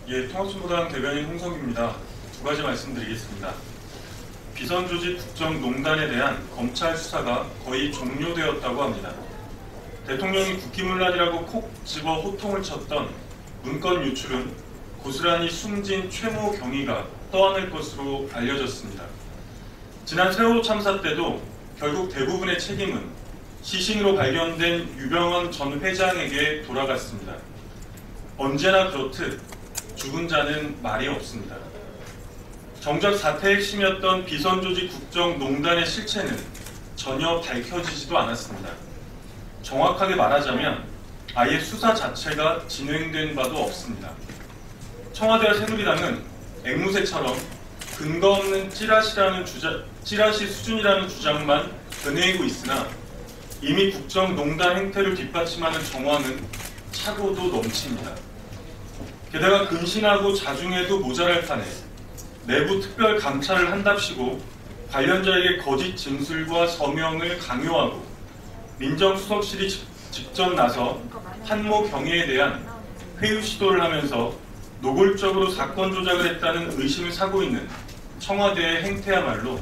통합진보당 대변인 홍성규입니다. 두 가지 말씀드리겠습니다. 비선조직 국정농단에 대한 검찰 수사가 거의 종료되었다고 합니다. 대통령이 국기문란이라고 콕 집어 호통을 쳤던 문건 유출은 고스란히 숨진 최모 경위가 떠안을 것으로 알려졌습니다. 지난 세월호 참사 때도 결국 대부분의 책임은 시신으로 발견된 유병헌 전 회장에게 돌아갔습니다. 언제나 그렇듯 죽은 자는 말이 없습니다. 정작 사태의 핵심이었던 비선조직 국정농단의 실체는 전혀 밝혀지지도 않았습니다. 정확하게 말하자면 아예 수사 자체가 진행된 바도 없습니다. 청와대와 새누리당은 앵무새처럼 근거 없는 찌라시 수준이라는 주장만 되뇌이고 있으나 이미 국정농단 행태를 뒷받침하는 정황은 차고도 넘칩니다. 게다가 근신하고 자중해도 모자랄 판에 내부 특별 감찰을 한답시고 관련자에게 거짓 진술과 서명을 강요하고 민정수석실이 직접 나서 한모 경위에 대한 회유 시도를 하면서 노골적으로 사건 조작을 했다는 의심을 사고 있는 청와대의 행태야말로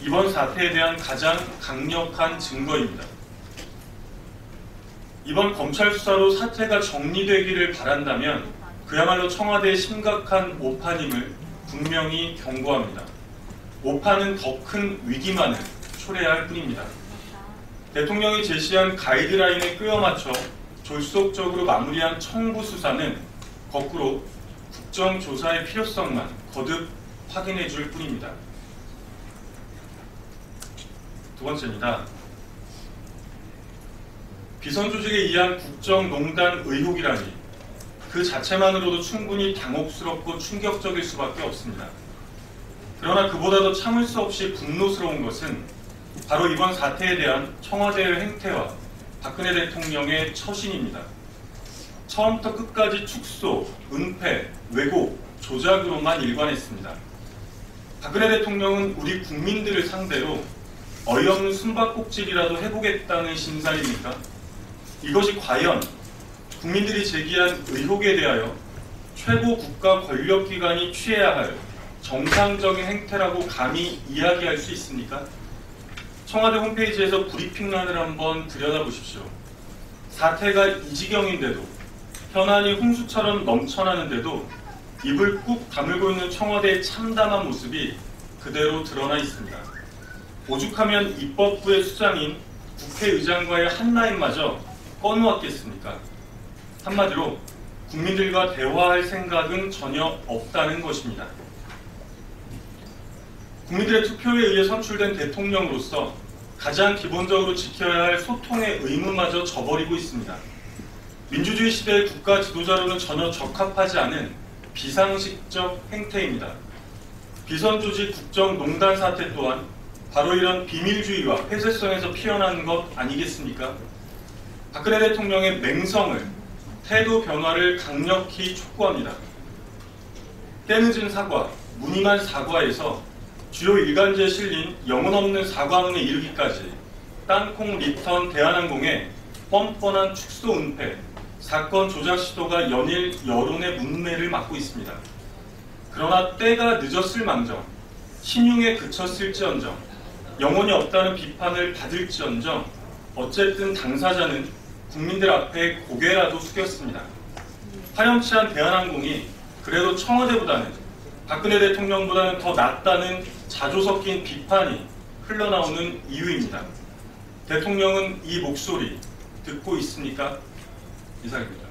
이번 사태에 대한 가장 강력한 증거입니다. 이번 검찰 수사로 사태가 정리되기를 바란다면 그야말로 청와대의 심각한 오판임을 분명히 경고합니다. 오판은 더 큰 위기만을 초래해야 할 뿐입니다. 대통령이 제시한 가이드라인에 꿰어맞춰 졸속적으로 마무리한 청부 수사는 거꾸로 국정조사의 필요성만 거듭 확인해 줄 뿐입니다. 두 번째입니다. 비선조직에 의한 국정농단 의혹이라니 그 자체만으로도 충분히 당혹스럽고 충격적일 수밖에 없습니다. 그러나 그보다도 참을 수 없이 분노스러운 것은 바로 이번 사태에 대한 청와대의 행태와 박근혜 대통령의 처신입니다. 처음부터 끝까지 축소, 은폐, 왜곡, 조작으로만 일관했습니다. 박근혜 대통령은 우리 국민들을 상대로 어이없는 숨바꼭질이라도 해보겠다는 신살입니까? 이것이 과연 국민들이 제기한 의혹에 대하여 최고 국가 권력기관이 취해야 할 정상적인 행태라고 감히 이야기할 수 있습니까? 청와대 홈페이지에서 브리핑란을 한번 들여다보십시오. 사태가 이 지경인데도 현안이 홍수처럼 넘쳐나는데도 입을 꾹 다물고 있는 청와대의 참담한 모습이 그대로 드러나 있습니다. 오죽하면 입법부의 수장인 국회의장과의 한라인마저 꺼놓았겠습니까? 한마디로 국민들과 대화할 생각은 전혀 없다는 것입니다. 국민들의 투표에 의해 선출된 대통령으로서 가장 기본적으로 지켜야 할 소통의 의무마저 저버리고 있습니다. 민주주의 시대의 국가 지도자로는 전혀 적합하지 않은 비상식적 행태입니다. 비선조직 국정농단 사태 또한 바로 이런 비밀주의와 폐쇄성에서 피어난 것 아니겠습니까? 박근혜 대통령의 맹성을, 태도 변화를 강력히 촉구합니다. 때늦은 사과, 무늬만 사과에서 주요 일간지에 실린 영혼 없는 사과문에 이르기까지 땅콩 리턴 대한항공의 뻔뻔한 축소 은폐, 사건 조작 시도가 연일 여론의 문매를 맞고 있습니다. 그러나 때가 늦었을 망정, 신용에 그쳤을지언정, 영혼이 없다는 비판을 받을지언정 어쨌든 당사자는 국민들 앞에 고개라도 숙였습니다. 파렴치한 대한항공이 그래도 청와대보다는 박근혜 대통령보다는 더 낫다는 자조 섞인 비판이 흘러나오는 이유입니다. 대통령은 이 목소리 듣고 있습니까? 이상입니다.